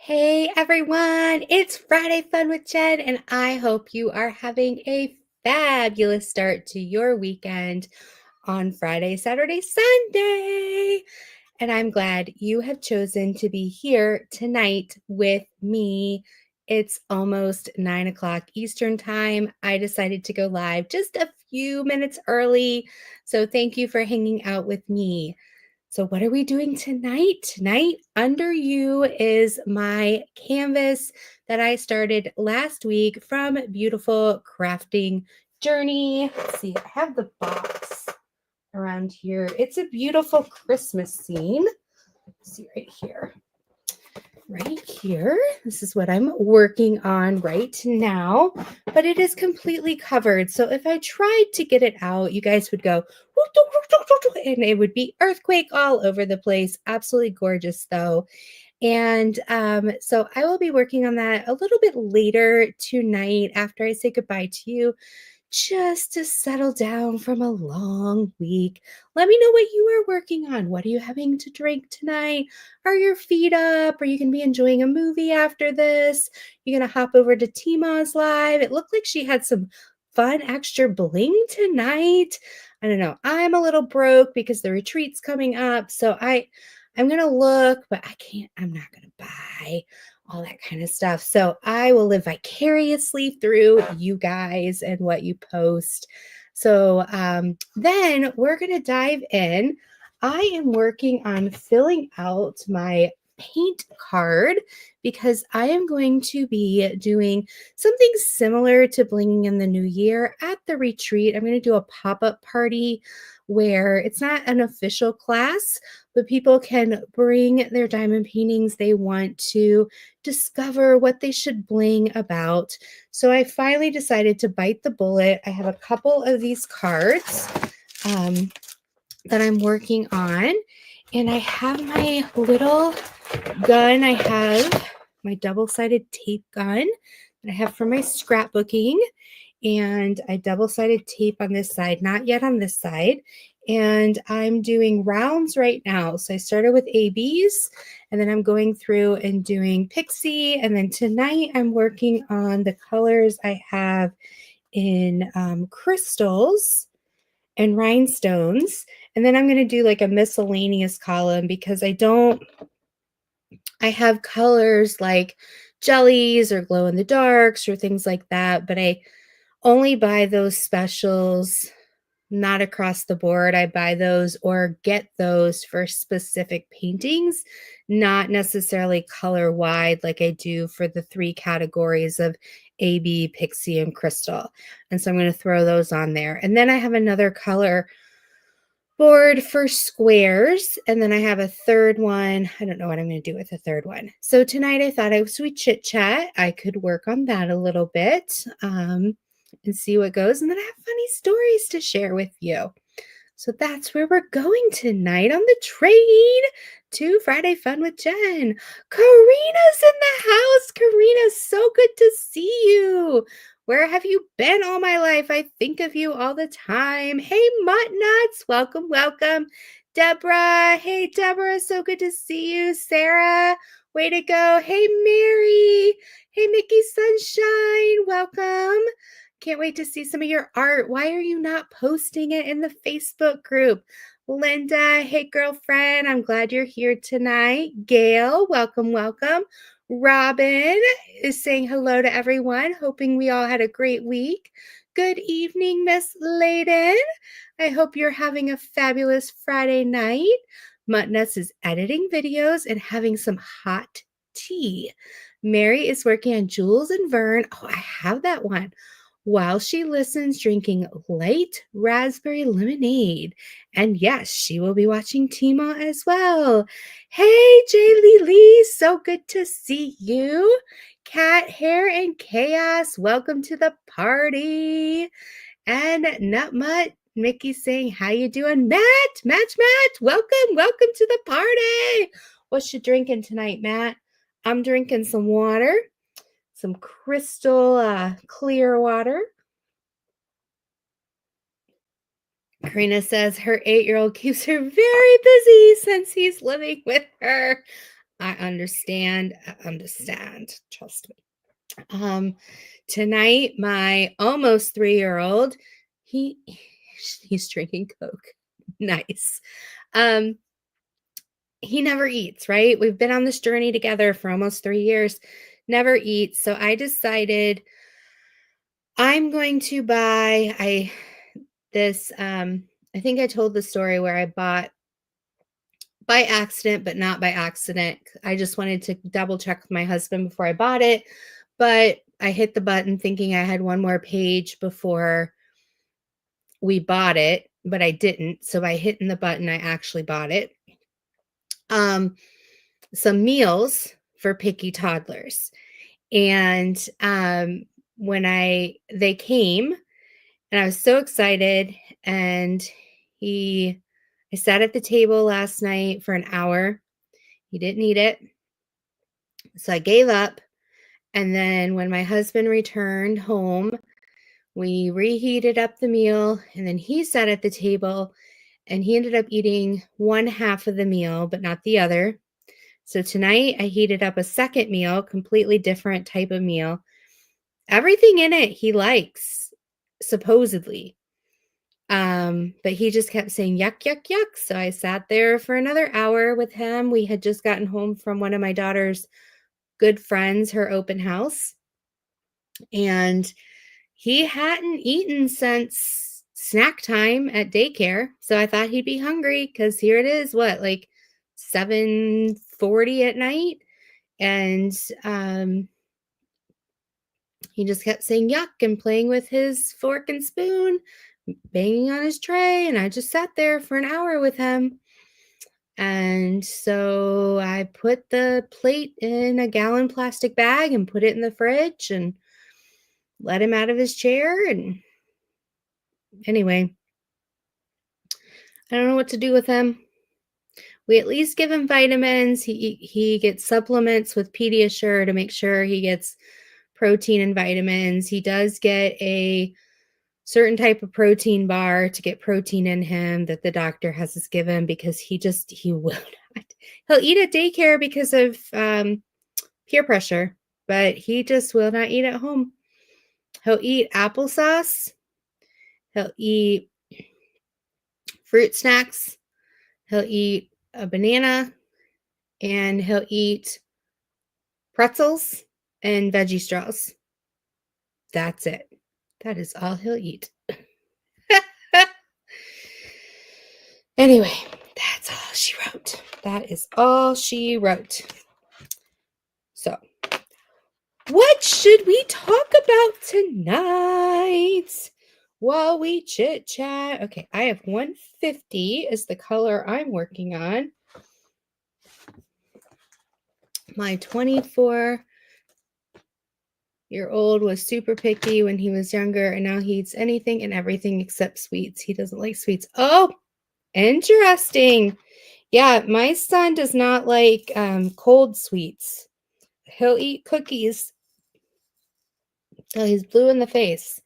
Hey everyone, it's Friday Fun with Jen, and I hope you are having a fabulous start to your weekend on Friday, Saturday, Sunday. And I'm glad you have chosen to be here tonight with me. It's almost 9 o'clock Eastern time. I decided to go live just a few minutes early. So thank you for hanging out with me. So, what are we doing tonight? Tonight, under you is my canvas that I started last week from Beautiful Crafting Journey. Let's see, I have the box around here. It's a beautiful Christmas scene. Let's see right here. Right here. This is what I'm working on right now, but it is completely covered. So if I tried to get it out, you guys would go, and it would be earthquake all over the place. Absolutely gorgeous, though. And so I will be working on that a little bit later tonight after I say goodbye to you, just to settle down from a long week. Let me know what you are working on. What are you having to drink tonight? Are your feet up? Are you going to be enjoying a movie after this? You're going to hop over to Tima's live. It looked like she had some fun extra bling tonight. I don't know. I'm a little broke because the retreat's coming up. So I'm going to look, but I'm not going to buy all that kind of stuff. So I will live vicariously through you guys and what you post. So then we're going to dive in. I am working on filling out my paint card because I am going to be doing something similar to Blinging in the New Year at the retreat. I'm going to do a pop-up party where it's not an official class, but people can bring their diamond paintings they want to discover what they should bling about. So I finally decided to bite the bullet. I have a couple of these cards that I'm working on, and I have my little gun. I have my double-sided tape gun that I have for my scrapbooking, and I double-sided tape on this side, not yet on this side. And I'm doing rounds right now. So I started with ABs, and then I'm going through and doing pixie. And then tonight I'm working on the colors I have in crystals and rhinestones. And then I'm going to do like a miscellaneous column because I have colors like jellies or glow in the darks or things like that, but I only buy those specials, not across the board. I buy those or get those for specific paintings, not necessarily color wide like I do for the three categories of AB, Pixie, and Crystal. And so I'm going to throw those on there. And then I have another color board for squares, and then I have a third one. I don't know what I'm going to do with the third one. So tonight I thought as we chit chat, I could work on that a little bit and see what goes. And then I have funny stories to share with you. So that's where we're going tonight on the train to Friday Fun with Jen. Karina's in the house. Karina, so good to see you. Where have you been all my life? I think of you all the time. Hey, Mutt Nuts. Welcome, welcome. Deborah. Hey, Deborah. So good to see you. Sarah. Way to go. Hey, Mary. Hey, Mickey Sunshine. Welcome. Can't wait to see some of your art. Why are you not posting it in the Facebook group? Linda, hey girlfriend, I'm glad you're here tonight. Gail, welcome, welcome. Robin is saying hello to everyone, hoping we all had a great week. Good evening, Miss Layden. I hope you're having a fabulous Friday night. Muttnuts is editing videos and having some hot tea. Mary is working on Jules and Vern. Oh, I have that one while she listens, drinking light raspberry lemonade. And yes, she will be watching Tima as well. Hey, Jaylee Lee, so good to see you. Cat Hair and Chaos, welcome to the party. And Nutmutt, Mickey saying, how you doing? Matt, welcome to the party. What you drinking tonight, Matt? I'm drinking some water. Some crystal clear water. Karina says her 8-year-old keeps her very busy since he's living with her. understand. Trust me. Tonight, my almost 3-year-old, he's drinking Coke. Nice. He never eats, right? We've been on this journey together for almost 3 years, never eats. So I decided I'm going to buy I think I told the story where I bought by accident, but not by accident. I just wanted to double check with my husband before I bought it, but I hit the button thinking I had one more page before we bought it, but I didn't. So by hitting the button, I actually bought it. Some meals for picky toddlers. And when they came, and I was so excited, and I sat at the table last night for an hour. He didn't eat it. So I gave up. And then when my husband returned home, we reheated up the meal, and then he sat at the table and he ended up eating one half of the meal, but not the other. So tonight I heated up a second meal, completely different type of meal. Everything in it he likes, supposedly. But he just kept saying yuck, yuck, yuck. So I sat there for another hour with him. We had just gotten home from one of my daughter's good friends, her open house. And he hadn't eaten since snack time at daycare. So I thought he'd be hungry because here it is, like 7:40 at night. And he just kept saying yuck and playing with his fork and spoon, banging on his tray. And I just sat there for an hour with him. And so I put the plate in a gallon plastic bag and put it in the fridge and let him out of his chair. And anyway, I don't know what to do with him. We at least give him vitamins. He gets supplements with Pediasure to make sure he gets protein and vitamins. He does get a certain type of protein bar to get protein in him that the doctor has us give him because he will not. He'll eat at daycare because of peer pressure, but he just will not eat at home. He'll eat applesauce. He'll eat fruit snacks. He'll eat a banana, and he'll eat pretzels and veggie straws. That's it. That is all he'll eat. Anyway, that's all she wrote. That is all she wrote. So, what should we talk about tonight while we chit chat? Okay, I have 150 is the color I'm working on. My 24-year-old was super picky when he was younger, and now he eats anything and everything except sweets. He doesn't like sweets. Oh, interesting. Yeah, my son does not like cold sweets. He'll eat cookies till he's blue in the face,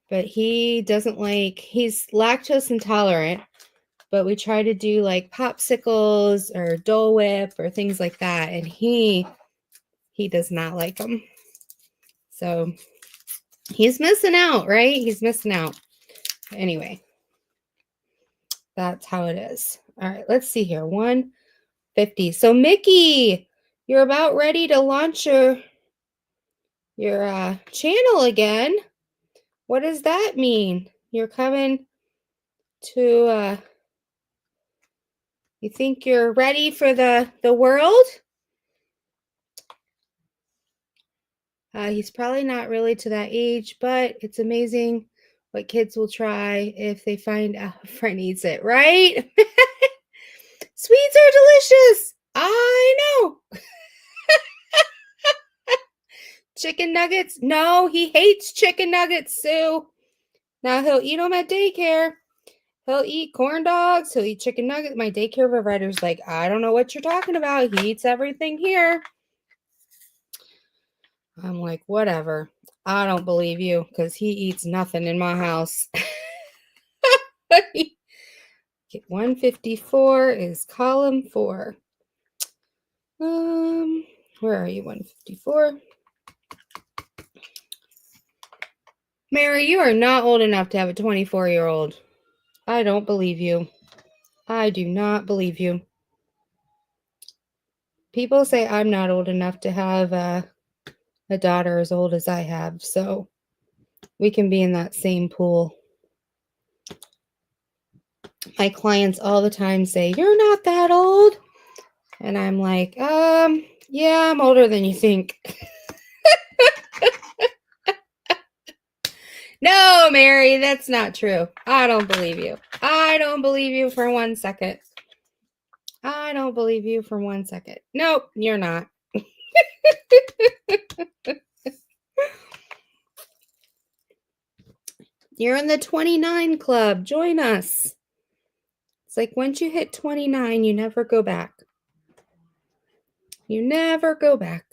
but he's lactose intolerant. But we try to do like popsicles or Dole Whip or things like that, and he does not like them. So he's missing out, right? He's missing out. Anyway, that's how it is. All right, let's see here. 150. So Mickey, you're about ready to launch your channel again. What does that mean? You're coming to you think you're ready for the world? He's probably not really to that age, but it's amazing what kids will try if they find out a friend eats it, right? Sweets are delicious. I know. Chicken nuggets? No, he hates chicken nuggets, Sue. Now he'll eat them at daycare. He'll eat corn dogs. He'll eat chicken nuggets. My daycare provider's like, I don't know what you're talking about. He eats everything here. I'm like, whatever. I don't believe you because he eats nothing in my house. 154 is column 4. Where are you? 154. Mary, you are not old enough to have a 24-year-old. I don't believe you. I do not believe you. People say I'm not old enough to have a daughter as old as I have, so we can be in that same pool. My clients all the time say, "You're not that old." And I'm like, yeah, I'm older than you think. No, Mary, that's not true. I don't believe you. I don't believe you for 1 second. I don't believe you for 1 second. Nope, you're not. You're in the 29 club. Join us. It's like once you hit 29, you never go back. You never go back.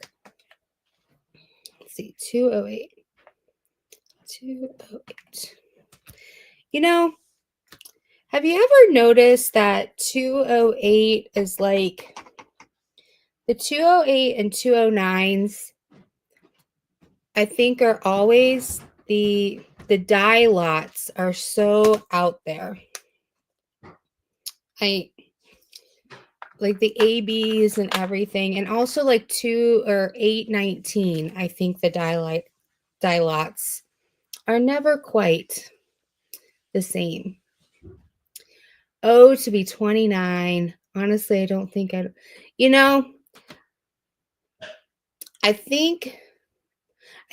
Let's see, 208. 208. You know, have you ever noticed that 208 is like the 208 and 209s, I think, are always the die lots are so out there. I like the ABs and everything, and also like 2 or 819. I think the die lots are never quite the same. Oh, to be 29. Honestly, I don't think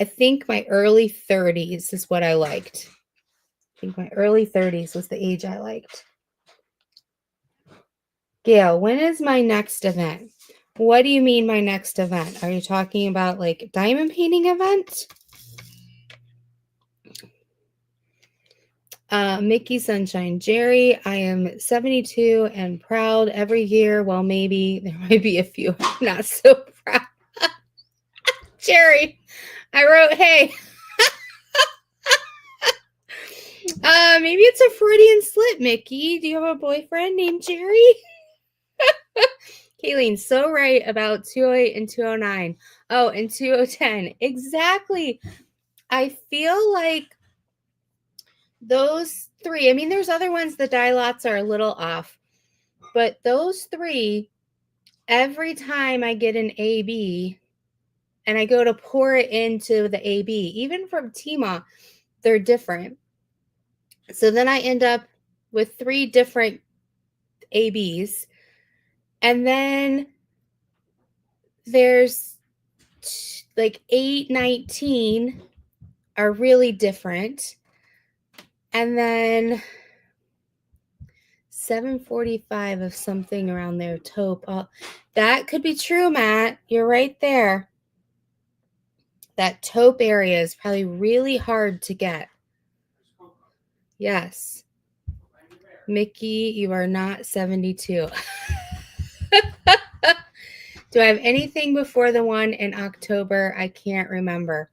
I think my early 30s is what I liked. I think my early 30s was the age I liked. Gail, when is my next event? What do you mean my next event? Are you talking about like diamond painting event? Mickey Sunshine. Jerry, I am 72 and proud every year. Well, maybe there might be a few I'm not so proud. Jerry, I wrote, hey. Maybe it's a Freudian slip, Mickey. Do you have a boyfriend named Jerry? Kayleen, so right about 208 and 209. Oh, and 2010. Exactly. I feel like those three, I mean, there's other ones, the die lots are a little off, but those three, every time I get an AB and I go to pour it into the AB, even from Tima, they're different. So then I end up with 3 different ABs. And then there's like 819 are really different. And then 745 of something around there, taupe. Oh, that could be true, Matt. You're right there. That taupe area is probably really hard to get. Yes. Mickey, you are not 72. Do I have anything before the one in October? I can't remember.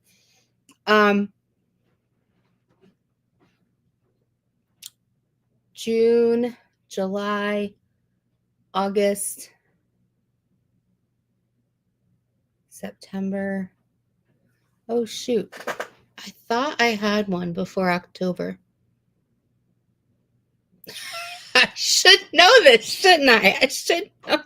June, July, August, September. Oh, shoot. I thought I had one before October. I should know this, shouldn't I? I should know.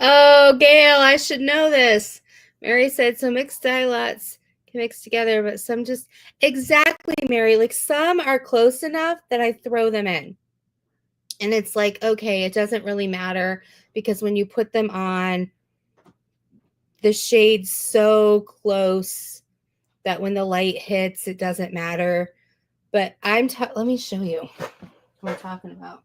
Oh, Gail, I should know this. Mary said some mixed die lots can mix together, but some just... Exactly, Mary. Like some are close enough that I throw them in. And it's like, okay, it doesn't really matter because when you put them on, the shade's so close that when the light hits, it doesn't matter. But let me show you what I'm talking about.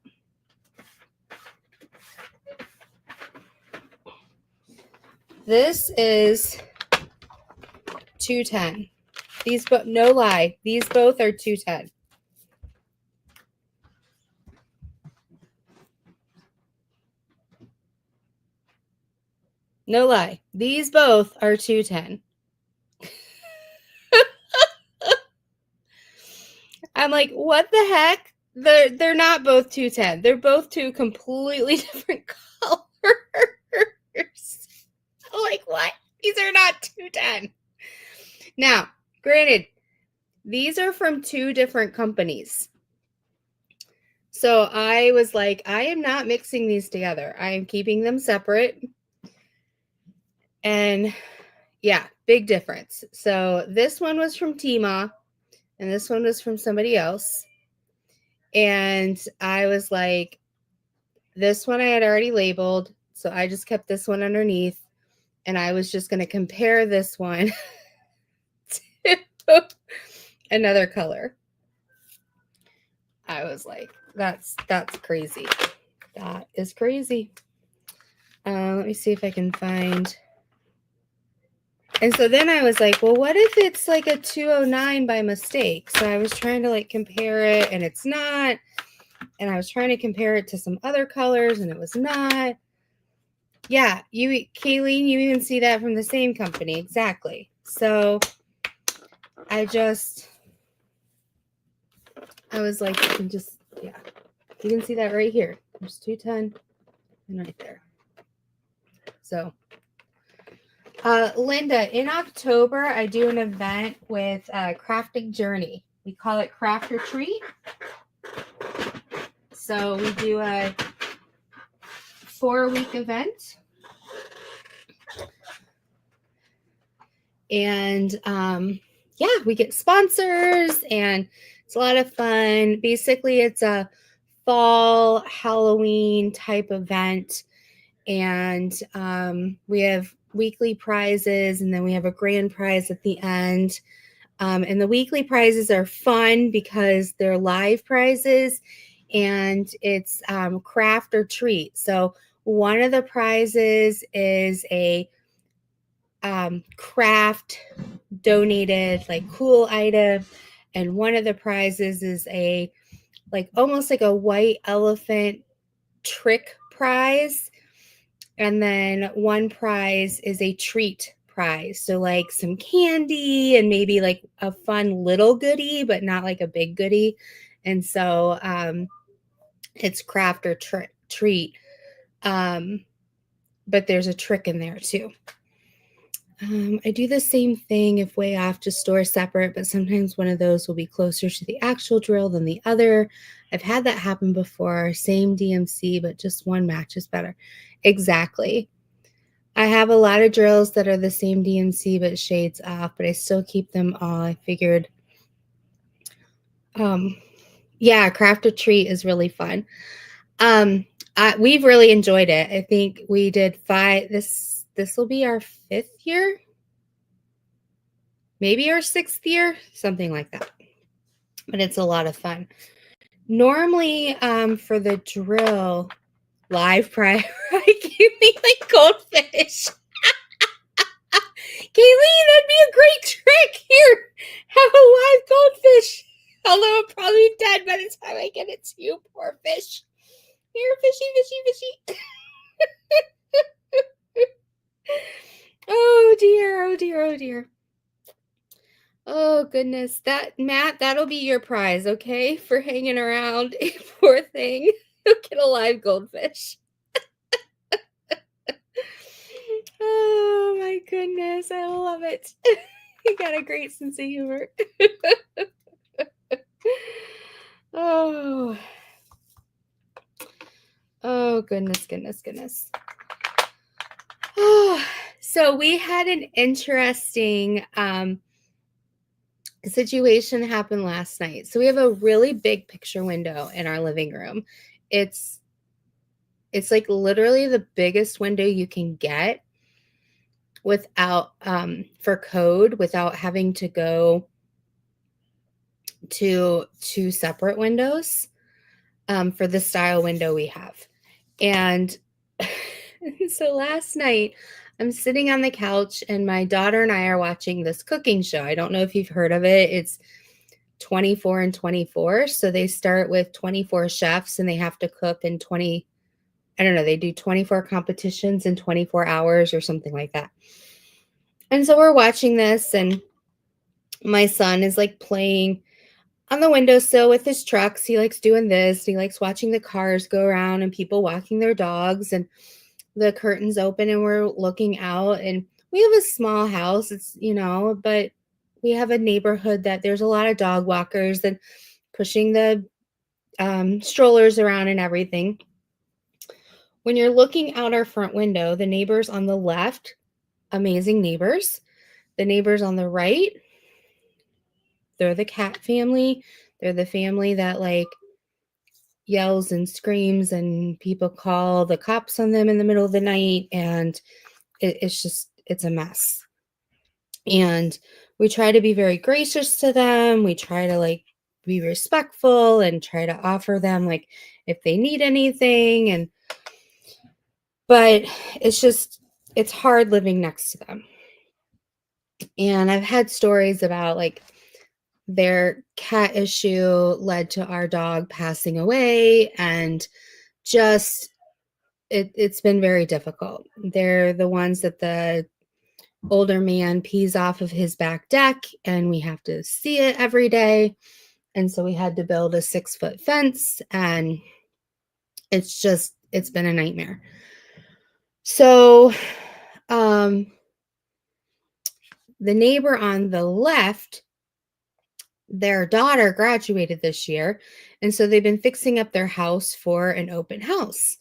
This is 210. These both, no lie, these both are 210. No lie, these both are 210. I'm like, what the heck? They're not both 210. They're both two completely different colors. Like what? These are not 210. Now, granted, these are from two different companies. So I was like, I am not mixing these together. I am keeping them separate. And yeah, big difference. So this one was from Tima and this one was from somebody else. And I was like, this one I had already labeled. So I just kept this one underneath. And I was just going to compare this one to another color. I was like, that's crazy. That is crazy. Let me see if I can find. And so then I was like, well, what if it's like a 209 by mistake? So I was trying to like compare it and it's not. And I was trying to compare it to some other colors and it was not. Yeah, Kayleen, you even see that from the same company. Exactly. So I was like, yeah, you can see that right here. There's 210 and right there. So, Linda, in October, I do an event with Crafting Journey. We call it Craft or Treat. So we do a 4-week event. And yeah, we get sponsors and it's a lot of fun. Basically, it's a fall Halloween type event. And we have weekly prizes and then we have a grand prize at the end. And the weekly prizes are fun because they're live prizes and it's craft or treat. So one of the prizes is a craft donated like cool item. And one of the prizes is a like almost like a white elephant trick prize. And then one prize is a treat prize. So like some candy and maybe like a fun little goodie, but not like a big goodie. And so it's craft or treat. But there's a trick in there too. I do the same thing if way off to store separate, but sometimes one of those will be closer to the actual drill than the other. I've had that happen before. Same DMC, but just one matches better. Exactly. I have a lot of drills that are the same DMC, but shades off, but I still keep them all. I figured, yeah, craft or treat is really fun. We've really enjoyed it. I think we did 5. This will be our 5th year, maybe our 6th year, something like that. But it's a lot of fun. Normally, for the drill, live prior, I give me like goldfish. Kayleen, that'd be a great trick. Here, have a live goldfish. Although I'm probably dead by the time I get it to you, poor fish. Here, fishy. Oh dear. Oh goodness. Matt, that'll be your prize, okay? For hanging around. Poor thing. You'll get a live goldfish. Oh my goodness. I love it. You got a great sense of humor. Oh goodness. Oh, so we had an interesting situation happen last night. So we have a really big picture window in our living room. It's like literally the biggest window you can get without for code without having to go to 2 separate windows for the style window we have. And so last night I'm sitting on the couch and my daughter and I are watching this cooking show. I don't know if you've heard of it. It's 24 and 24. So they start with 24 chefs and they have to cook in 20, I don't know, they do 24 competitions in 24 hours or something like that. And so we're watching this and my son is like playing on the windowsill with his trucks. He likes doing this. He likes watching the cars go around and people walking their dogs, and the curtains open and we're looking out. And we have a small house. It's, but we have a neighborhood that there's a lot of dog walkers and pushing the strollers around and everything. When you're looking out our front window, the neighbors on the left, amazing neighbors. The neighbors on the right, they're the cat family. They're the family that like yells and screams and people call the cops on them in the middle of the night. And it's a mess. And we try to be very gracious to them. We try to like be respectful and try to offer them like if they need anything. But it's hard living next to them. And I've had stories about like their cat issue led to our dog passing away, and just it's been very difficult. They're the ones that the older man pees off of his back deck, and we have to see it every day. And so we had to build a 6-foot fence, and it's been a nightmare. So the neighbor on the left, their daughter graduated this year, and so they've been fixing up their house for an open house.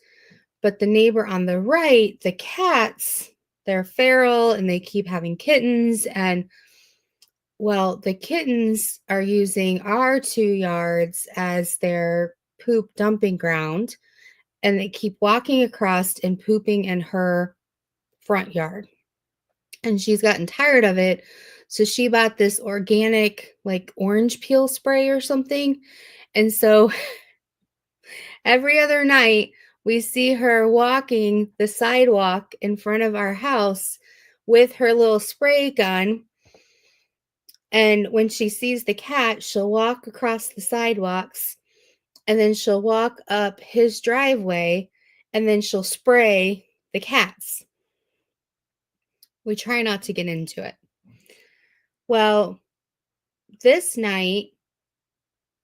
But the neighbor on the right, the cats, they're feral and they keep having kittens. And well, the kittens are using our 2 yards as their poop dumping ground, and they keep walking across and pooping in her front yard. And she's gotten tired of it. So she bought this organic, like orange peel spray or something. And so every other night, we see her walking the sidewalk in front of our house with her little spray gun. And when she sees the cat, she'll walk across the sidewalks, and then she'll walk up his driveway, and then she'll spray the cats. We try not to get into it. Well, this night,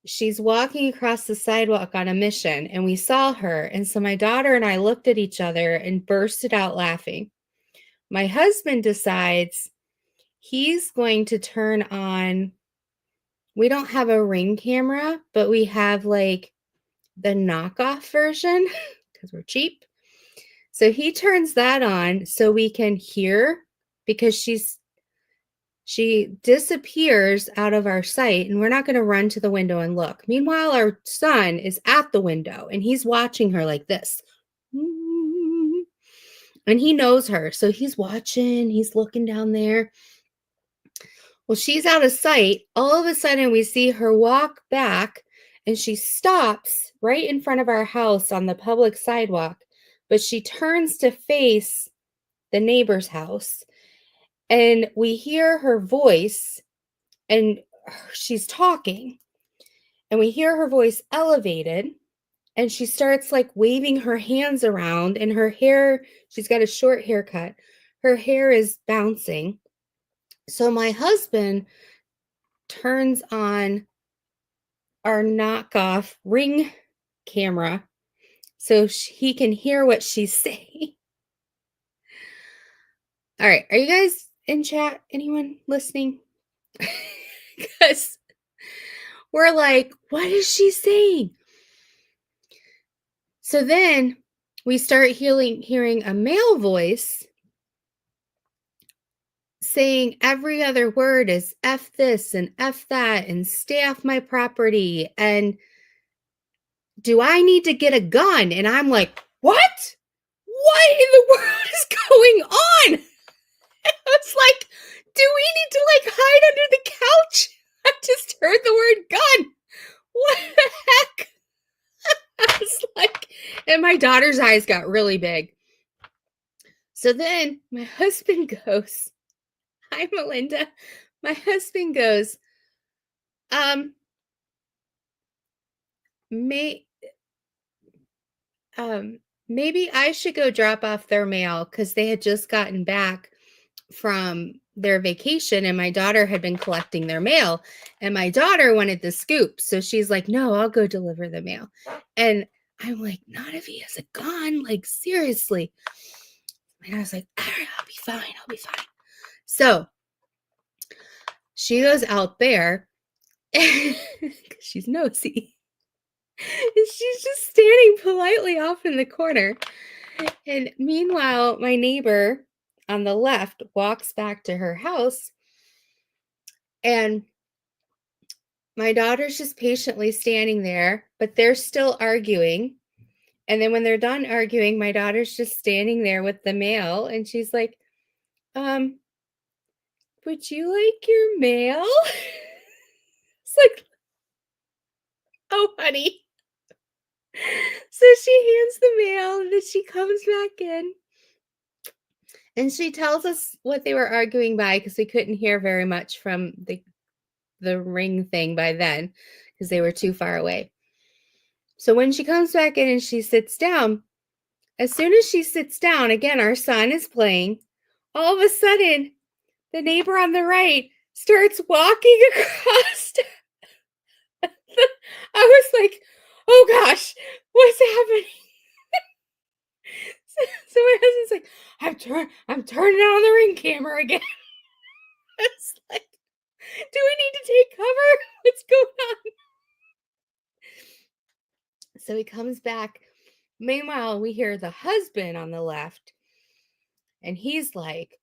she's walking across the sidewalk on a mission, and we saw her. And so my daughter and I looked at each other and bursted out laughing. My husband decides he's going to turn on, we don't have a Ring camera, but we have like the knockoff version because we're cheap. So he turns that on so we can hear, because she disappears out of our sight, and we're not going to run to the window and look. Meanwhile, our son is at the window and he's watching her like this. And he knows her. So he's watching, he's looking down there. Well, she's out of sight. All of a sudden, we see her walk back, and she stops right in front of our house on the public sidewalk, but she turns to face the neighbor's house. And we hear her voice, and she's talking, and we hear her voice elevated, and she starts like waving her hands around, and her hair, she's got a short haircut. Her hair is bouncing. So my husband turns on our knockoff Ring camera so he can hear what she's saying. All right. Are you guys in chat? Anyone listening? Because we're like, what is she saying? So then we start hearing a male voice saying every other word is F this and F that and stay off my property. And do I need to get a gun? And I'm like, what? What in the world is going on? It's like, do we need to like hide under the couch? I just heard the word gun. What the heck? I was like, and my daughter's eyes got really big. So then my husband goes, hi, Melinda. My husband goes, maybe I should go drop off their mail, because they had just gotten back from their vacation, and my daughter had been collecting their mail, and my daughter wanted the scoop. So she's like, no, I'll go deliver the mail. And I'm like, not if he has a gun, like seriously. And I was like, all right, I'll be fine. I'll be fine. So she goes out there because she's nosy. And she's just standing politely off in the corner. And meanwhile, my neighbor on the left walks back to her house, and my daughter's just patiently standing there, but they're still arguing. And then when they're done arguing, my daughter's just standing there with the mail, and she's like, would you like your mail? It's like, oh, honey. So she hands the mail, and then she comes back in. And she tells us what they were arguing by, because we couldn't hear very much from the ring thing by then because they were too far away. So when she comes back in and she sits down, as soon as she sits down, again, our son is playing. All of a sudden, the neighbor on the right starts walking across. I was like, oh gosh, what's happening? So my husband's like, I'm turning on the ring camera again. It's like, do we need to take cover? What's going on? So he comes back. Meanwhile, we hear the husband on the left, and he's like,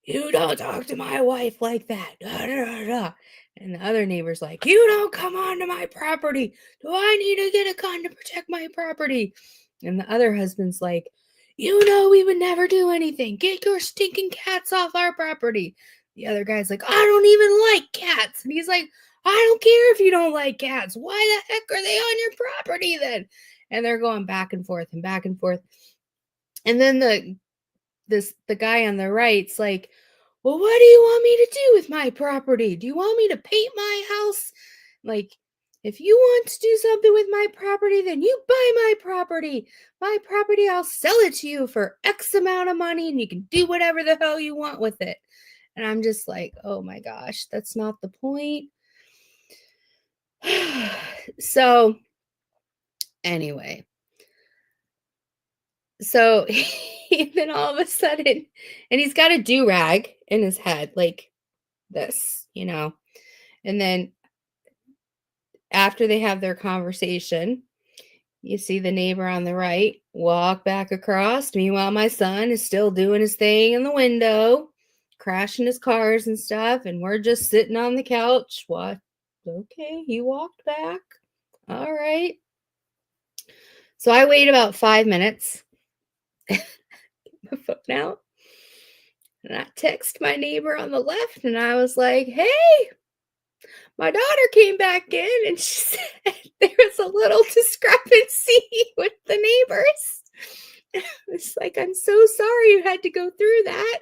you don't talk to my wife like that. Da, da, da. And the other neighbor's like, you don't come onto my property. Do I need to get a gun to protect my property? And the other husband's like, you know we would never do anything. Get your stinking cats off our property. The other guy's like, I don't even like cats. And he's like, I don't care if you don't like cats. Why the heck are they on your property then? And they're going back and forth and back and forth. And then the guy on the right's like, well, what do you want me to do with my property? Do you want me to paint my house? Like, if you want to do something with my property, then you buy my property. My property, I'll sell it to you for X amount of money, and you can do whatever the hell you want with it. And I'm just like, oh my gosh, that's not the point. So anyway, so then all of a sudden, and he's got a do-rag in his head like this, and then after they have their conversation, you see the neighbor on the right walk back across. Meanwhile, my son is still doing his thing in the window, crashing his cars and stuff, and we're just sitting on the couch. What? Okay, he walked back. All right. So I wait about 5 minutes, get my phone out, and I text my neighbor on the left, and I was like, hey, my daughter came back in, and she said there was a little discrepancy with the neighbors. It's like, I'm so sorry you had to go through that.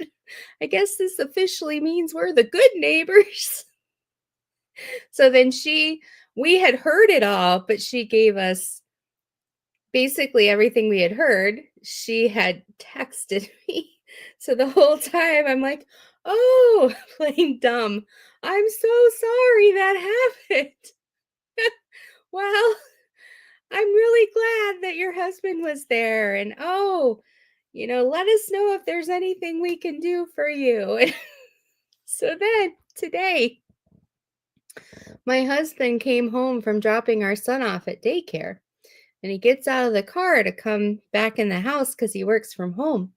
I guess this officially means we're the good neighbors. So then we had heard it all, but she gave us basically everything we had heard. She had texted me. So the whole time I'm like, oh, playing dumb. I'm so sorry that happened. Well, I'm really glad that your husband was there. And let us know if there's anything we can do for you. So then today, my husband came home from dropping our son off at daycare, and he gets out of the car to come back in the house because he works from home.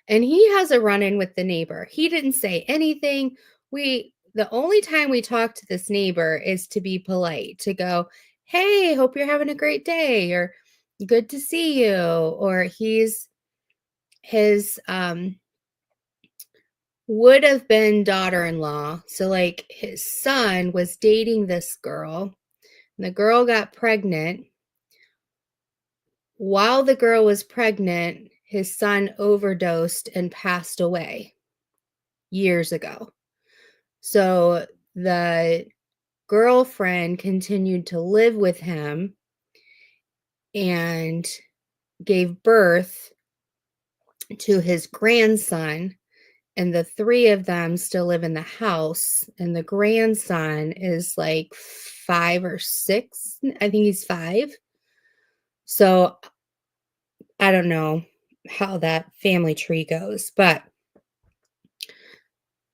And he has a run-in with the neighbor. He didn't say anything. The only time we talk to this neighbor is to be polite, to go, hey, hope you're having a great day, or good to see you, or his would have been daughter-in-law. So like his son was dating this girl, and the girl got pregnant. While the girl was pregnant, his son overdosed and passed away years ago. So the girlfriend continued to live with him and gave birth to his grandson. and the three of them still live in the house, and the grandson is like 5 or 6. I think he's 5. So I don't know how that family tree goes, but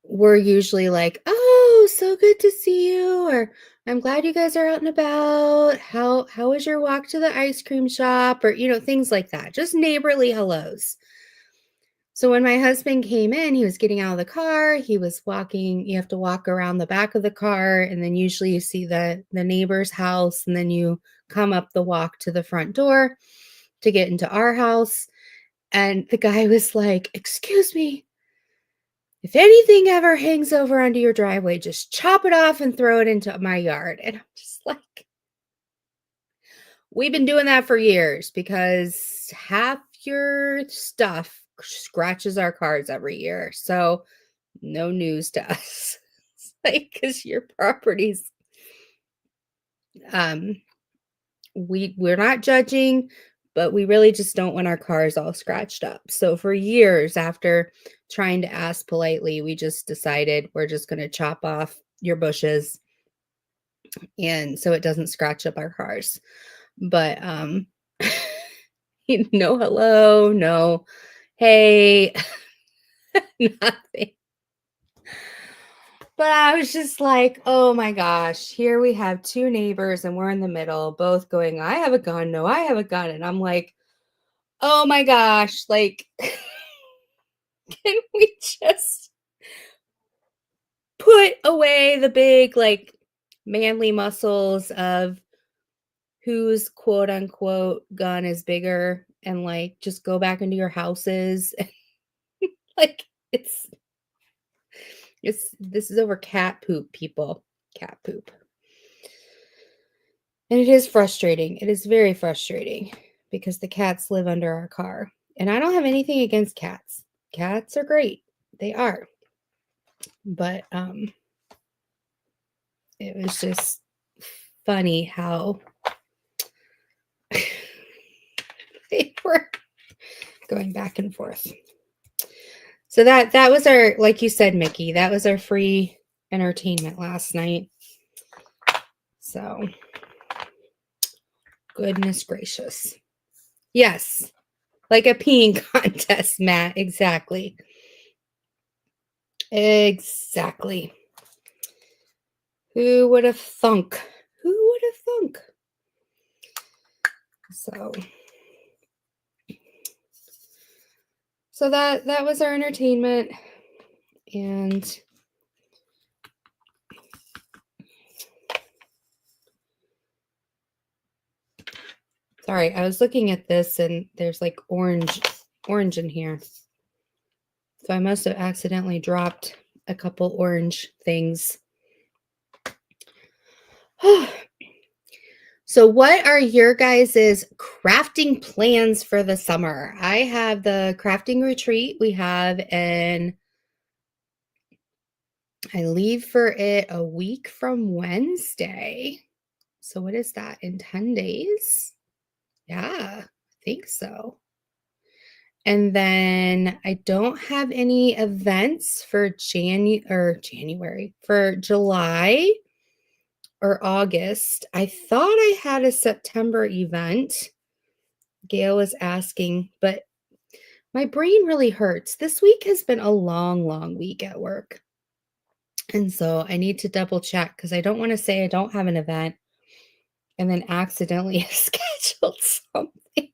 we're usually like, "Oh, so good to see you," or "I'm glad you guys are out and about. How was your walk to the ice cream shop?" Or, things like that. Just neighborly hellos. So when my husband came in, he was getting out of the car. He was walking. You have to walk around the back of the car, and then usually you see the neighbor's house, and then you come up the walk to the front door to get into our house. And the guy was like, "Excuse me, if anything ever hangs over onto your driveway, just chop it off and throw it into my yard." And I'm just like, we've been doing that for years because half your stuff scratches our cars every year. So no news to us. It's like, because your properties, um, we're not judging, but we really just don't want our cars all scratched up. So for years after trying to ask politely, we just decided we're just going to chop off your bushes and so it doesn't scratch up our cars. But no hello, no hey, nothing. But I was just like, "Oh my gosh, here we have 2 neighbors and we're in the middle, both going, 'I have a gun. No, I have a gun.'" And I'm like, "Oh my gosh, like, can we just put away the big, like, manly muscles of whose quote unquote gun is bigger and like just go back into your houses?" Like, this is over cat poop, people. Cat poop. And it is frustrating. It is very frustrating because the cats live under our car. And I don't have anything against cats. Cats are great. They are. But it was just funny how they were going back and forth. So that was our, like you said, Mickey, that was our free entertainment last night. So goodness gracious. Yes. Like a peeing contest, Matt. Exactly. Exactly. Who would have thunk? Who would have thunk? So that was our entertainment. And sorry, I was looking at this and there's like orange in here. So I must have accidentally dropped a couple orange things. So what are your guys' crafting plans for the summer? I have the crafting retreat we have, and I leave for it a week from Wednesday. So what is that, in 10 days? Yeah, I think so. And then I don't have any events for January, for July or August. I thought I had a September event. Gail was asking, but my brain really hurts. This week has been a long, long week at work. And so I need to double check because I don't want to say I don't have an event and then accidentally have scheduled something.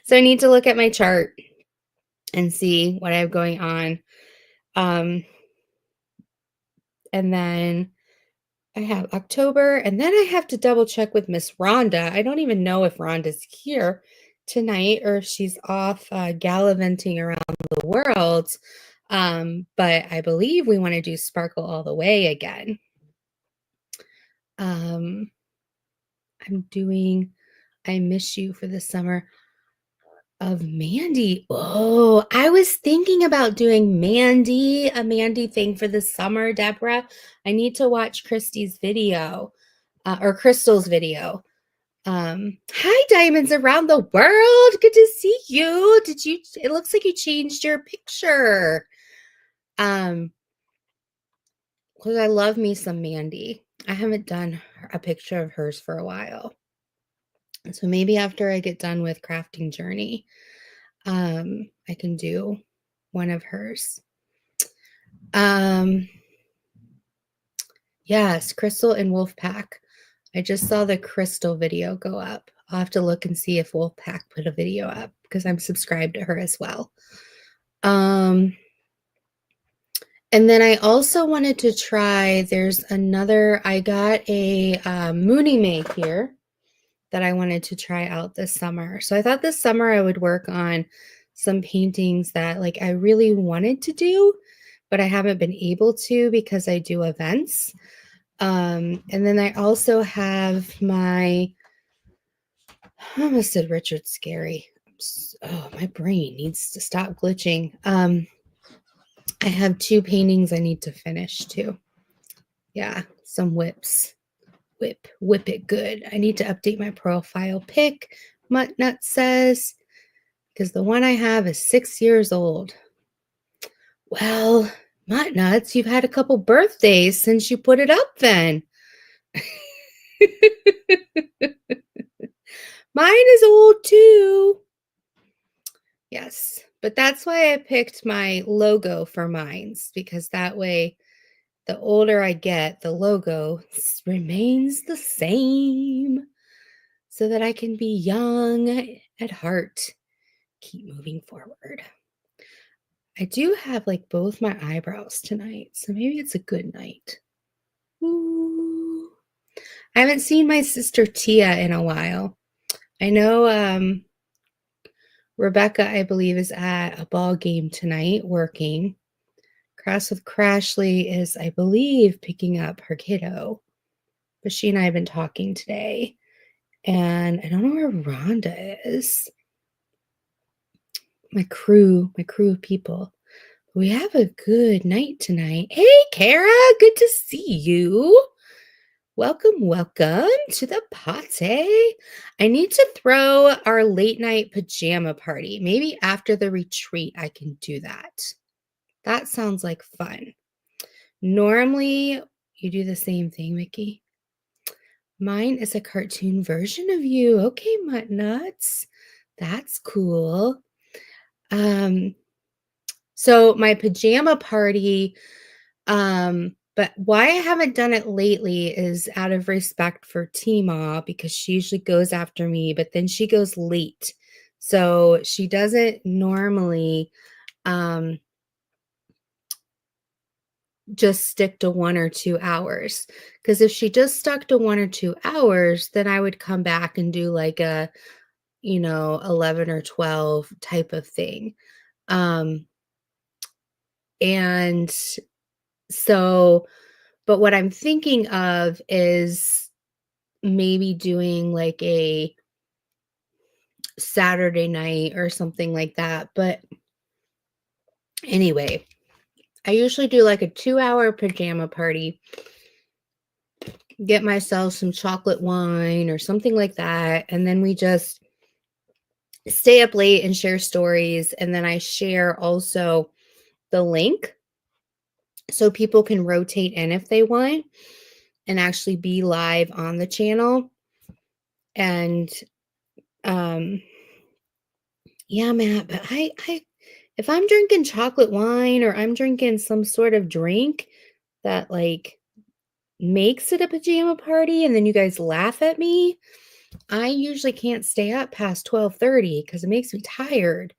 So I need to look at my chart and see what I have going on. And then I have October, and then I have to double check with Miss Rhonda. I don't even know if Rhonda's here tonight or if she's off gallivanting around the world. But I believe we want to do Sparkle All the Way again. I'm doing I Miss You for the summer of Mandy. Oh, I was thinking about doing a Mandy thing for the summer, Deborah. I need to watch Christy's video or Crystal's video. Hi, diamonds around the world. Good to see you. It looks like you changed your picture. Because I love me some Mandy. I haven't done a picture of hers for a while. So maybe after I get done with Crafting Journey, I can do one of hers. Yes, Crystal and Wolfpack. I just saw the Crystal video go up. I'll have to look and see if Wolfpack put a video up because I'm subscribed to her as well. And then I also wanted to try, I got a Mooney May here that I wanted to try out this summer. So I thought this summer I would work on some paintings that like I really wanted to do, but I haven't been able to because I do events. And then I also have I almost said Richard Scarry. Oh, my brain needs to stop glitching. I have 2 paintings I need to finish too. Yeah, some whips. Whip it good. I need to update my profile pic, Muttnut says, because the one I have is 6 years old. Well, Muttnuts, you've had a couple birthdays since you put it up then. Mine is old too. Yes, but that's why I picked my logo for mines, because that way the older I get, the logo remains the same so that I can be young at heart. Keep moving forward. I do have like both my eyebrows tonight, so maybe it's a good night. Ooh. I haven't seen my sister Tia in a while. I know Rebecca, I believe, is at a ball game tonight working. Crass with Crashly is, I believe, picking up her kiddo. But she and I have been talking today. And I don't know where Rhonda is. My crew of people. We have a good night tonight. Hey, Kara, good to see you. Welcome to the party. I need to throw our late night pajama party. Maybe after the retreat, I can do that. That sounds like fun. Normally, you do the same thing, Mickey. Mine is a cartoon version of you. Okay, Muttnuts. That's cool. So my pajama party, but why I haven't done it lately is out of respect for Tima, because she usually goes after me, but then she goes late. So she doesn't normally just stick to 1 or 2 hours. Because if she just stuck to 1 or 2 hours, then I would come back and do like a, 11 or 12 type of thing. And so, but what I'm thinking of is maybe doing like a Saturday night or something like that. But anyway, I usually do like a 2-hour pajama party, get myself some chocolate wine or something like that. And then we just stay up late and share stories. And then I share also the link so people can rotate in if they want and actually be live on the channel. And yeah, Matt, but I if I'm drinking chocolate wine or I'm drinking some sort of drink that like makes it a pajama party and then you guys laugh at me, I usually can't stay up past 12:30 because it makes me tired.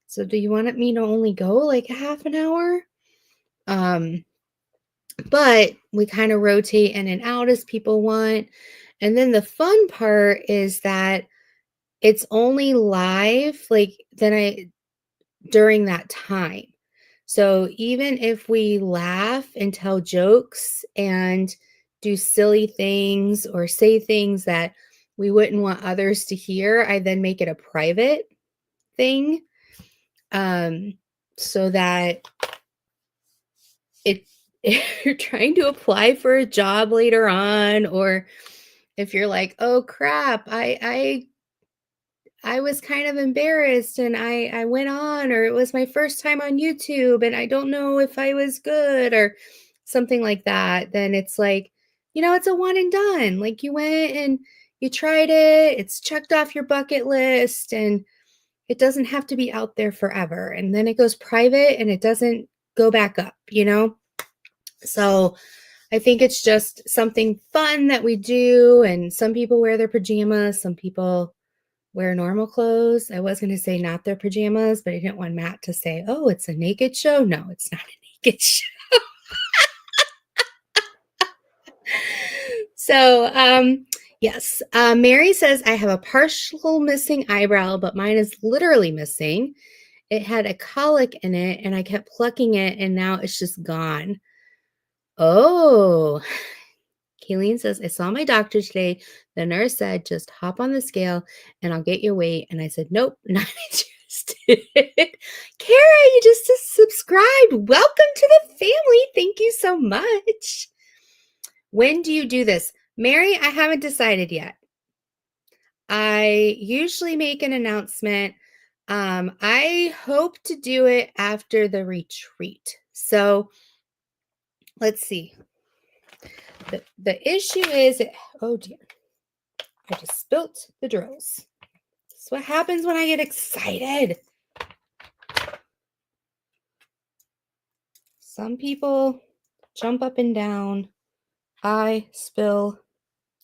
So do you want me to only go like a half an hour? But we kind of rotate in and out as people want. And then the fun part is that it's only live like during that time. So even if we laugh and tell jokes and do silly things or say things that we wouldn't want others to hear, I then make it a private thing, so that if you're trying to apply for a job later on, or if you're like, oh crap, I was kind of embarrassed and I went on, or it was my first time on YouTube and I don't know if I was good or something like that, then it's like, it's a one and done. Like you went and you tried it, it's checked off your bucket list, and it doesn't have to be out there forever. And then it goes private and it doesn't go back up. So I think it's just something fun that we do. And some people wear their pajamas, some people wear normal clothes. I was going to say not their pajamas, but I didn't want Matt to say, oh, it's a naked show. No, it's not a naked show. So, yes, Mary says, I have a partial missing eyebrow, but mine is literally missing. It had a colic in it and I kept plucking it and now it's just gone. Oh, Kayleen says, I saw my doctor today. The nurse said, just hop on the scale and I'll get your weight. And I said, nope, not interested. Kara, you just subscribed. Welcome to the family. Thank you so much. When do you do this? Mary, I haven't decided yet. I usually make an announcement. I hope to do it after the retreat. So let's see. The issue is, oh dear, I just spilt the drills. That's what happens when I get excited. Some people jump up and down. I spill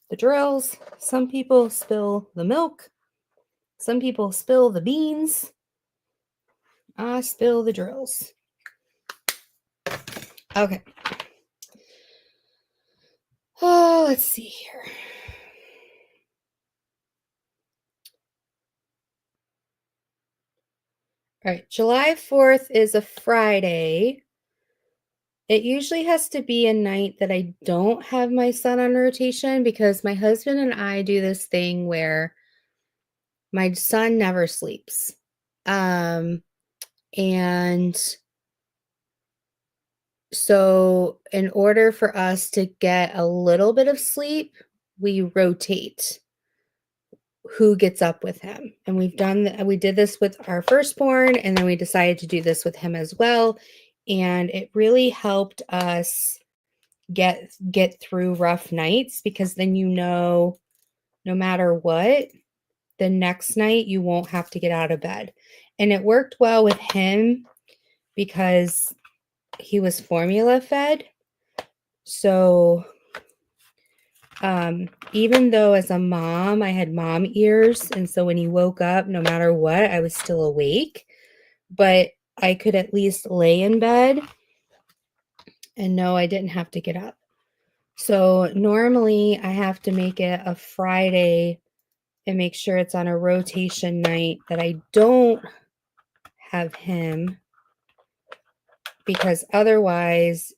the drills. Some people spill the milk. Some people spill the beans. I spill the drills. Okay. Oh, let's see here. All right, July 4th is a Friday. It usually has to be a night that I don't have my son on rotation because my husband and I do this thing where my son never sleeps. And so in order for us to get a little bit of sleep, we rotate who gets up with him. And we did this with our firstborn, and then we decided to do this with him as well. And it really helped us get through rough nights, because then no matter what, the next night you won't have to get out of bed. And it worked well with him because he was formula fed. So even though as a mom I had mom ears, and so when he woke up, no matter what, I was still awake, but I could at least lay in bed and know I didn't have to get up. So normally I have to make it a Friday and make sure it's on a rotation night that I don't have him, because otherwise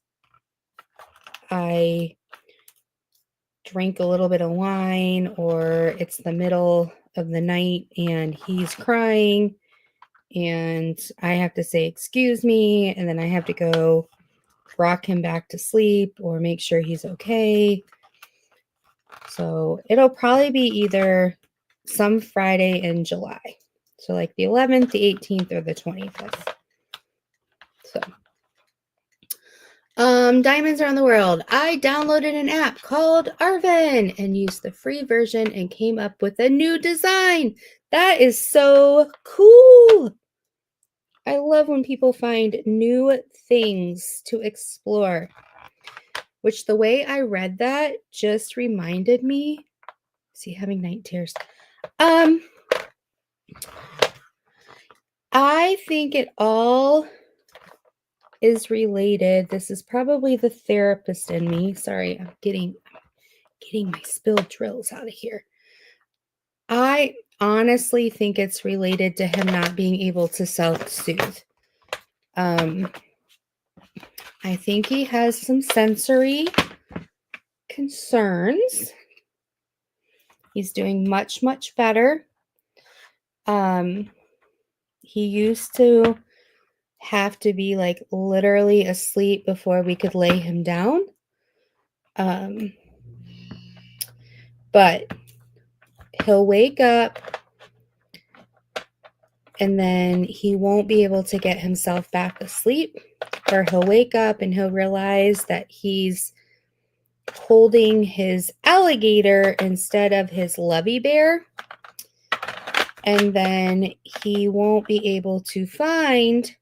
I drink a little bit of wine, or it's the middle of the night and he's crying and I have to say, excuse me, and then I have to go rock him back to sleep or make sure he's okay. So it'll probably be either some Friday in July. So like the 11th, the 18th, or the 25th. So diamonds around the world. I downloaded an app called Arvin and used the free version and came up with a new design. That is so cool. I love when people find new things to explore, which the way I read that just reminded me. Is he having night terrors? I think it all is related. This is probably the therapist in me. Sorry, I'm getting my spilled drills out of here. I honestly think it's related to him not being able to self-soothe. I think he has some sensory concerns. He's doing much, much better. He used to have to be like literally asleep before we could lay him down. But he'll wake up and then he won't be able to get himself back asleep, or he'll wake up and he'll realize that he's holding his alligator instead of his lovey bear. And then he won't be able to find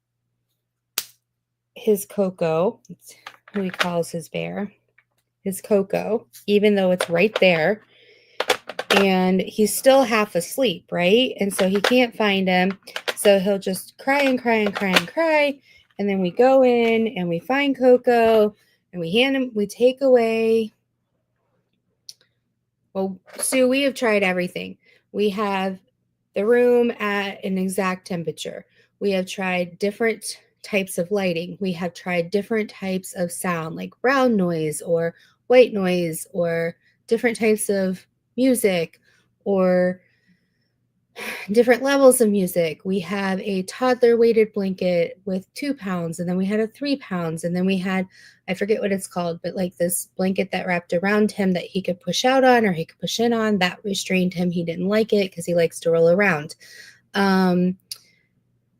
his Coco, who he calls his bear, his Coco, even though it's right there. And he's still half asleep, right? And so he can't find him. So he'll just cry and cry and cry and cry. And then we go in and we find Coco and we hand him, we take away. Well, Sue, we have tried everything. We have the room at an exact temperature. We have tried different types of lighting. We have tried different types of sound, like brown noise or white noise, or different types of music, or different levels of music. We have a toddler weighted blanket with 2 pounds, and then we had a 3 pounds, and then we had, I forget what it's called, but like this blanket that wrapped around him that he could push out on or he could push in on. That restrained him. He didn't like it because he likes to roll around.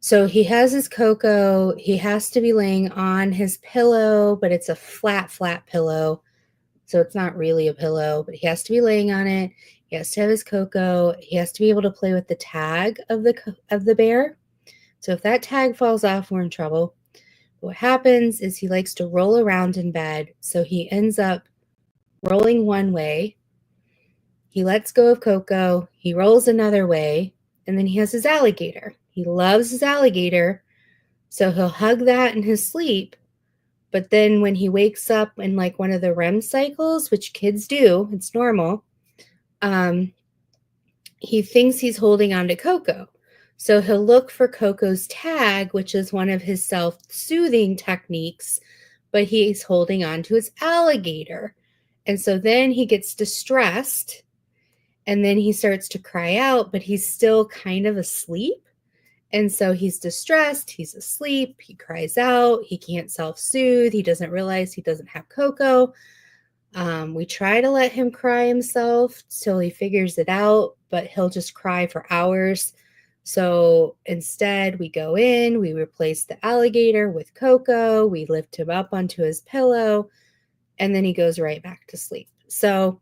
So he has his Coco. He has to be laying on his pillow, but it's a flat pillow. So it's not really a pillow, but he has to be laying on it. He has to have his Coco. He has to be able to play with the tag of the bear. So if that tag falls off, we're in trouble. What happens is he likes to roll around in bed. So he ends up rolling one way. He lets go of Coco. He rolls another way. And then he has his alligator. He loves his alligator. So he'll hug that in his sleep. But then when he wakes up in like one of the REM cycles, which kids do, it's normal, he thinks he's holding on to Coco. So he'll look for Coco's tag, which is one of his self-soothing techniques, but he's holding on to his alligator. And so then he gets distressed, and then he starts to cry out, but he's still kind of asleep. And so he's distressed, he's asleep, he cries out, he can't self-soothe, he doesn't realize he doesn't have Coco. We try to let him cry himself till he figures it out, but he'll just cry for hours. So instead, we go in, we replace the alligator with Coco, we lift him up onto his pillow, and then he goes right back to sleep. So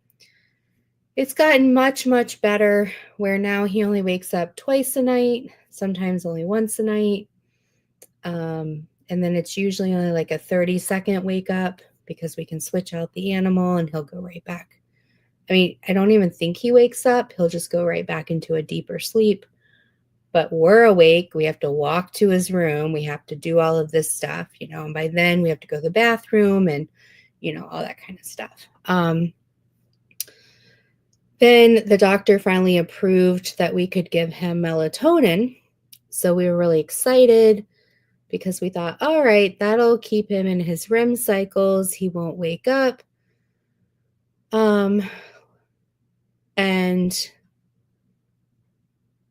it's gotten much, much better, where now he only wakes up twice a night, sometimes only once a night. And then it's usually only like a 30-second wake up, because we can switch out the animal and he'll go right back. I mean, I don't even think he wakes up. He'll just go right back into a deeper sleep. But we're awake. We have to walk to his room. We have to do all of this stuff, and by then we have to go to the bathroom and, all that kind of stuff. Then the doctor finally approved that we could give him melatonin. So we were really excited, because we thought, all right, that'll keep him in his REM cycles. He won't wake up. And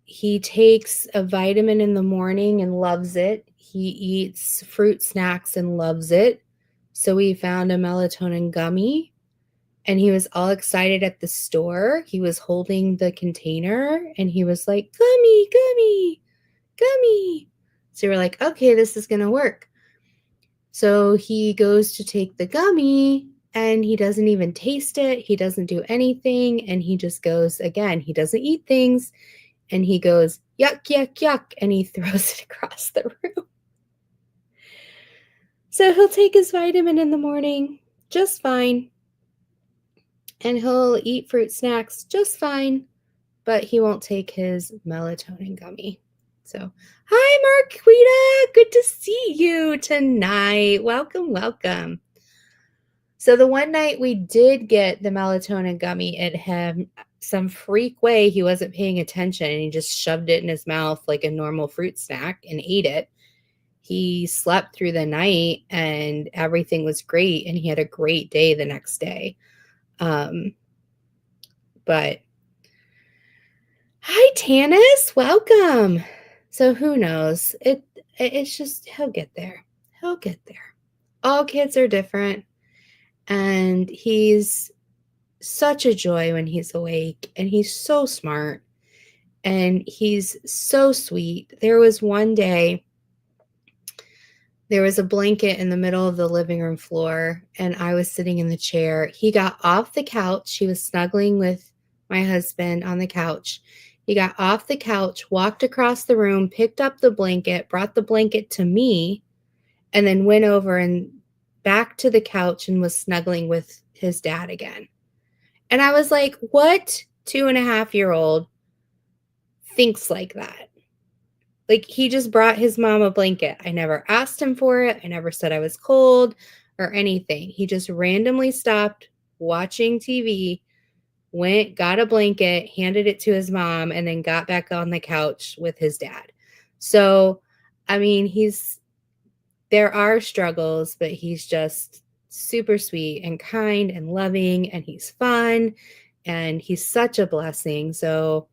he takes a vitamin in the morning and loves it. He eats fruit snacks and loves it. So we found a melatonin gummy, and he was all excited at the store. He was holding the container and he was like, gummy, gummy, gummy. So we're like, okay, this is going to work. So he goes to take the gummy and he doesn't even taste it. He doesn't do anything. And he just goes again. He doesn't eat things. And he goes, yuck, yuck, yuck. And he throws it across the room. So he'll take his vitamin in the morning just fine. And he'll eat fruit snacks just fine. But he won't take his melatonin gummy. So, hi, Marquita. Good to see you tonight. Welcome, welcome. So the one night we did get the melatonin gummy, it had some freak way he wasn't paying attention, and he just shoved it in his mouth like a normal fruit snack and ate it. He slept through the night and everything was great, and he had a great day the next day. But hi, Tanis. Welcome. So who knows? It's just, he'll get there. He'll get there. All kids are different. And he's such a joy when he's awake, and he's so smart, and he's so sweet. There was one day, there was a blanket in the middle of the living room floor, and I was sitting in the chair. He got off the couch. He was snuggling with my husband on the couch. He got off the couch, walked across the room, picked up the blanket, brought the blanket to me, and then went over and back to the couch and was snuggling with his dad again. And I was like, what 2.5-year-old thinks like that? Like, he just brought his mom a blanket. I never asked him for it. I never said I was cold or anything. He just randomly stopped watching TV, went, got a blanket, handed it to his mom, and then got back on the couch with his dad. So, I mean, there are struggles, but he's just super sweet and kind and loving, and he's fun, and he's such a blessing. So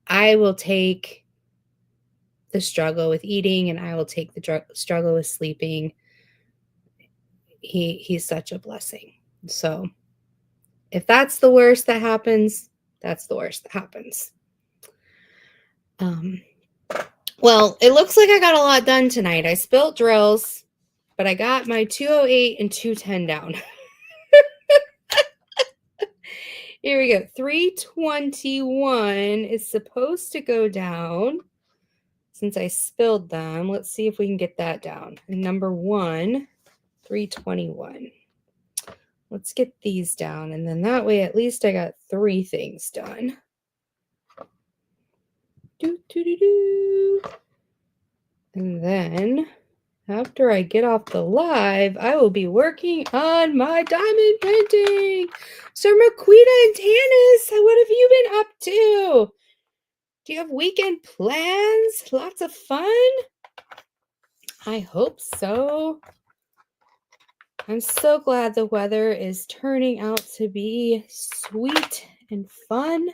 I will take the struggle with eating, and I will take the struggle with sleeping. He's such a blessing. So if that's the worst that happens, that's the worst that happens. Well, it looks like I got a lot done tonight. I spilled drills, but I got my 208 and 210 down. Here we go. 321 is supposed to go down since I spilled them. Let's see if we can get that down. And number 1, 321. Let's get these down, and then that way at least I got 3 things done. And then after I get off the live, I will be working on my diamond painting. So Marquita and Tanis, what have you been up to? Do you have weekend plans? Lots of fun? I hope so. I'm so glad the weather is turning out to be sweet and fun.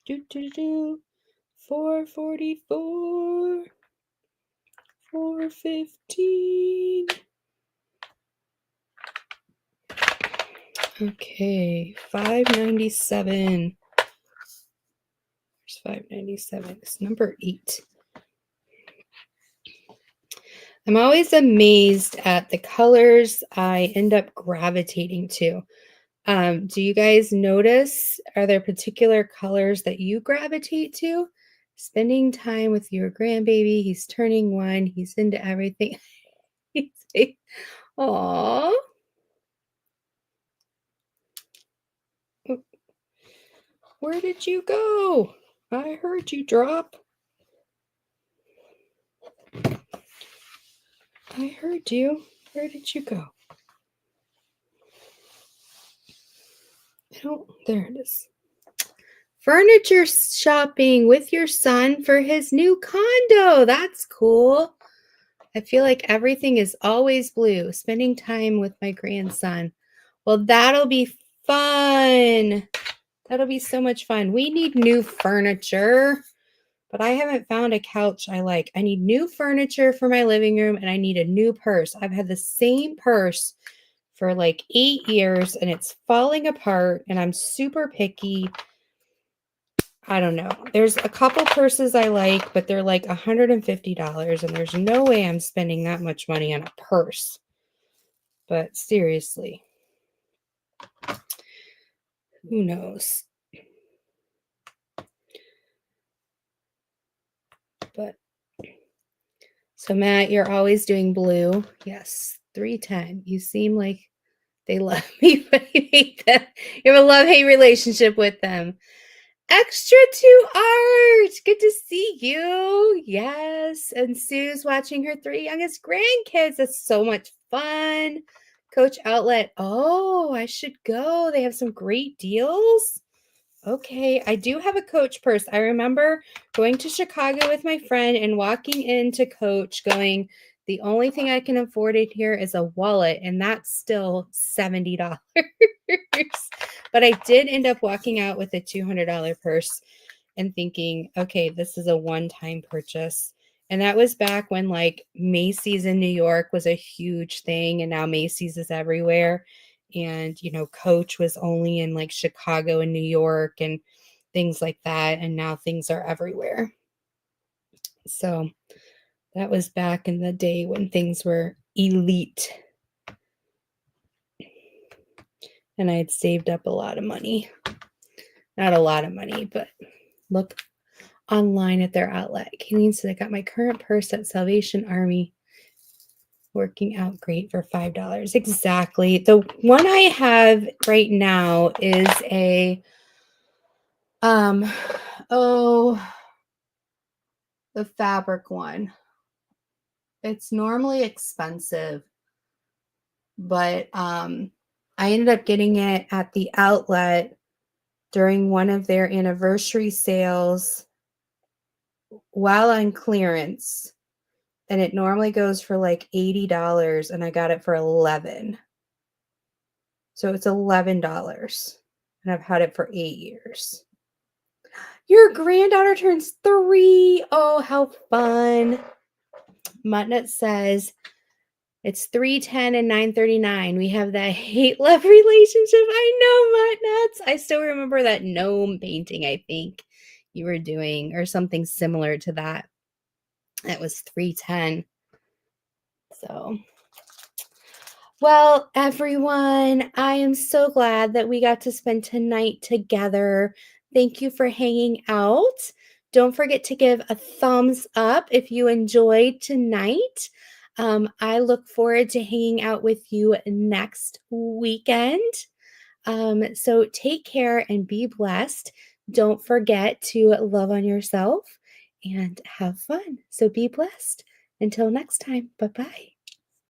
444, 415. Okay, 597. There's 597. It's number 8. I'm always amazed at the colors I end up gravitating to. Do you guys notice, are there particular colors that you gravitate to? Spending time with your grandbaby. He's turning 1. He's into everything. Aww. Where did you go? I heard you drop. I heard you. Where did you go? There it is. Furniture shopping with your son for his new condo. That's cool. I feel like everything is always blue. Spending time with my grandson. Well, that'll be fun. That'll be so much fun. We need new furniture, but I haven't found a couch I like. I need new furniture for my living room, and I need a new purse. I've had the same purse for like 8 years, and it's falling apart, and I'm super picky. I don't know. There's a couple purses I like, but they're like $150, and there's no way I'm spending that much money on a purse. But seriously, who knows? But so Matt, you're always doing blue. Yes, 310. You seem like they love me, but you hate them. You have a love-hate relationship with them. Extra 2 art. Good to see you. Yes. And Sue's watching her 3 youngest grandkids. That's so much fun. Coach Outlet. Oh, I should go. They have some great deals. Okay, I do have a Coach purse. I remember going to Chicago with my friend and walking into Coach going, the only thing I can afford it here is a wallet, and that's still $70. But I did end up walking out with a $200 purse and thinking, okay, this is a one-time purchase. And that was back when like Macy's in New York was a huge thing, and now Macy's is everywhere. And, Coach was only in like Chicago and New York and things like that. And now things are everywhere. So that was back in the day when things were elite. And I had saved up a lot of money. Not a lot of money, but look online at their outlet. Kayleen said, I got my current purse at Salvation Army. Working out great for $5. Exactly. The one I have right now is a the fabric one. It's normally expensive, but I ended up getting it at the outlet during one of their anniversary sales while on clearance. And it normally goes for like $80, and I got it for $11. So it's $11, and I've had it for 8 years. Your granddaughter turns 3. Oh, how fun. Mutnut says it's 3:10 and 9:39. We have that hate-love relationship. I know, Mutnuts. I still remember that gnome painting, I think you were doing, or something similar to that. That was 3:10. So, well, everyone, I am so glad that we got to spend tonight together. Thank you for hanging out. Don't forget to give a thumbs up if you enjoyed tonight. I look forward to hanging out with you next weekend. So take care and be blessed. Don't forget to love on yourself and have fun. So be blessed. Until next time, bye-bye.